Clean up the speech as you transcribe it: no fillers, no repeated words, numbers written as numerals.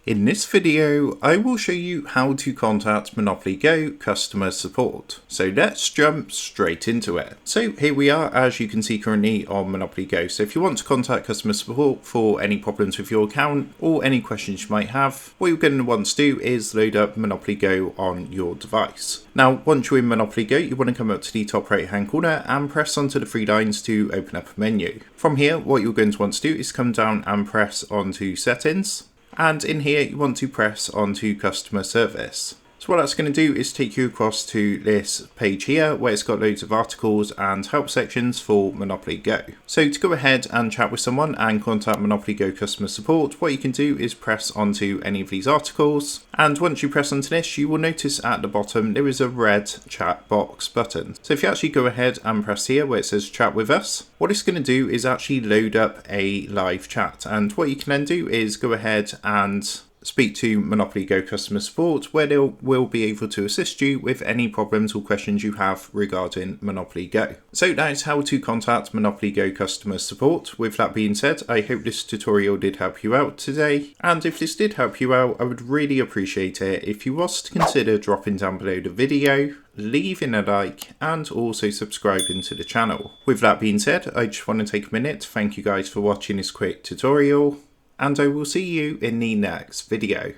In this video, I will show you how to contact Monopoly Go customer support. So let's jump straight into it. So here we are, as you can see currently on Monopoly Go. So if you want to contact customer support for any problems with your account or any questions you might have, what you're going to want to do is load up Monopoly Go on your device. Now, once you're in Monopoly Go, you want to come up to the top right hand corner and press onto the three lines to open up a menu. From here, what you're going to want to do is come down and press onto settings. And in here, you want to press onto customer service. So what that's going to do is take you across to this page here where it's got loads of articles and help sections for Monopoly Go. So to go ahead and chat with someone and contact Monopoly Go customer support, what you can do is press onto any of these articles. And once you press onto this, you will notice at the bottom there is a red chat box button. So if you actually go ahead and press here where it says chat with us, what it's going to do is actually load up a live chat. And what you can then do is go ahead and speak to Monopoly Go customer support, where they will be able to assist you with any problems or questions you have regarding Monopoly Go. So that is how to contact Monopoly Go customer support. With that being said, I hope this tutorial did help you out today. And if this did help you out, I would really appreciate it if you was to consider dropping down below the video, leaving a like, and also subscribing to the channel. With that being said, I just want to take a minute to thank you guys for watching this quick tutorial, and I will see you in the next video.